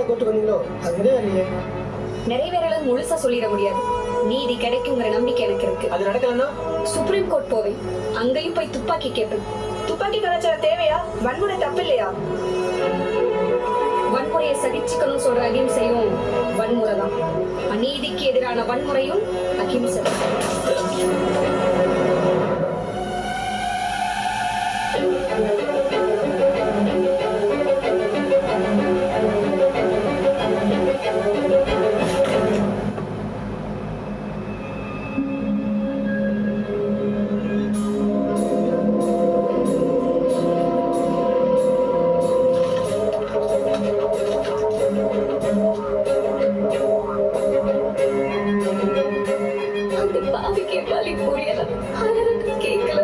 கோர்ட்டுக்கு வந்தீங்களோ அது நிறைவேறலையே. நிறைவேறல முழுசா சொல்லிட முடியாது. நீதி கிடைக்குங்கிற நம்பிக்கை எனக்கு இருக்கு. அது நடக்கலன்னா சுப்ரீம் கோர்ட் போவேன். அங்கேயும் போய் துப்பாக்கி கேட்பேன். துப்பாக்கி கலாச்சாரம் தேவையா? வன்முறை தப்பு இல்லையா? வன்முறையை சகிச்சுக்கணும் சொல்ற அகிம்சையும் வன்முறை தான். அநீதிக்கு எதிரான வன்முறையும் அகிம்சை. அந்த பாவிக்கு வலி புரியல, அவருக்கு கேட்கல.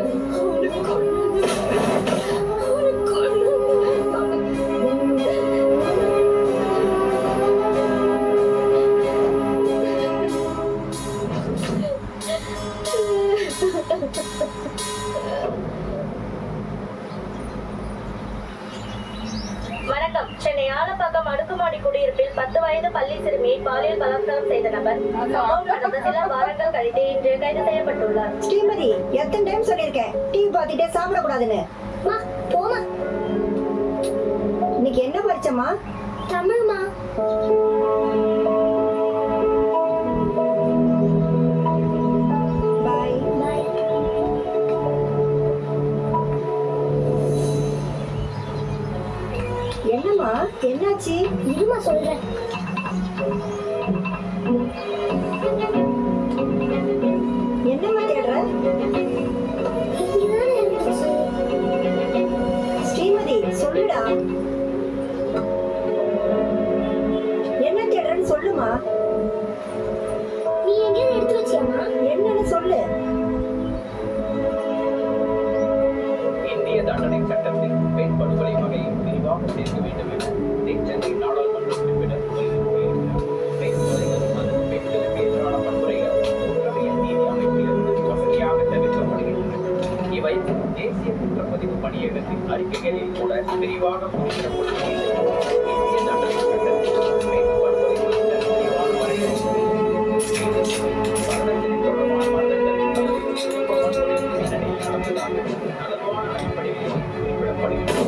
வணக்கம். சென்னை ஆலப்பாக்கம் அடுக்குமாடி குடியிருப்பில் 10 வயது பள்ளி சிறுமியை பாலியல் பலாத்காரம் செய்த நபர் சம்பவம் நடந்த சில வாரங்கள் கழித்து இன்று கைது செய்யப்பட்டுள்ளார். ஸ்ரீமதி, எத்தனை டைம் சொல்லிருக்கேன் டிவி பார்த்துட்டே சாப்பிடக்கூடாதுன்னு. போமா. இன்னைக்கு என்ன பரிச்சைமா? தமிழ்மா. பாய். என்னம்மா, என்னாச்சு? இருமா சொல்றேன். என்னம்மா தேடுற? ஸ்ரீமதி, சொல்லுடா. என்ன தேடுறன்னு சொல்லுமா. நீ எங்கேயாவது எடுத்து வச்சியாமா? என்னன்னு சொல்லு. இந்திய தண்டனை சட்டத்தில் பெண் படுகொலை வகையை விரிவாக சேர்க்க வேண்டும் என சென்னை நாடாளுமன்ற உறுப்பினர் பெண் கொலைகள் மற்றும் பெண்களுக்கு எதிரான வன்முறைகள் குற்றவியல் நீதி அமைப்பிலிருந்து வசதியாக தவிர்க்கப்படுகின்றன. இவை தேசிய குற்றப்பதிவு பணியகத்தின் அறிக்கைகளில் கூட விரிவாக குறிப்பிடப்பட்டுள்ளது. இந்திய தண்டனை சட்டத்தில் பெண் படுகொலை குறித்த விரிவான வரையறை மரணத்தின் தொடர்பான மரணங்கள் நலவான அடிப்படையில் குறிப்பிடப்படுகிறது.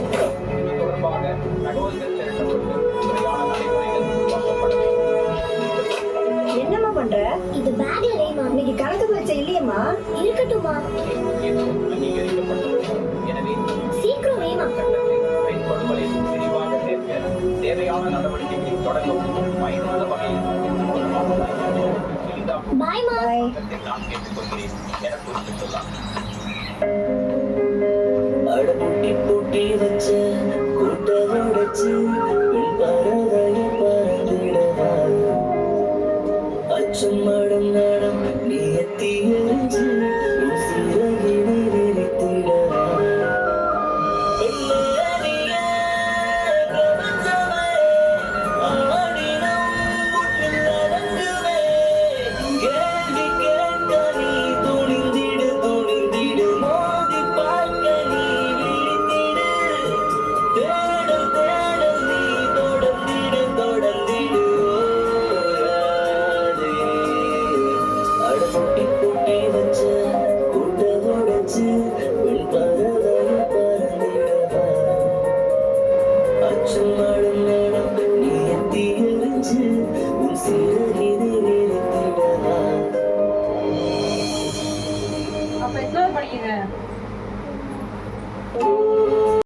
இது தொடர்பாக தகவல்கள் திரட்டப்பட்டு முறையான நடைமுறைகள் உருவாக்கப்பட வேண்டும். என்னம்மா பண்ற? இது பேக்ல வைமா. இன்னைக்கு கணக்கு பரிச்சை இல்லையம்மா? இருக்கட்டுமா. அங்கீகரிக்கப்பட்டுள்ளது. எனவே சீக்கிரம் வைமா. சட்டத்தை பெண் படுகொலை விரிவாக சேர்க்க தேவையான நடவடிக்கைகளை தொடங்கவும் பயனுள்ள வகையில் பாய்மா. நான் கேட்டுக்கொள்கிறேன் என குறிப்பிட்டுள்ளார். அடப்புட்டி பூட்டி வச்ச கூட்டமுடைச்சு பறவைய பறந்திடவா அச்சம் மடம் நடம் நியத்தி எரிஞ்சு சிறகினை விரித்திடவா அப்ப எத்தனை படிக்கிறேன்?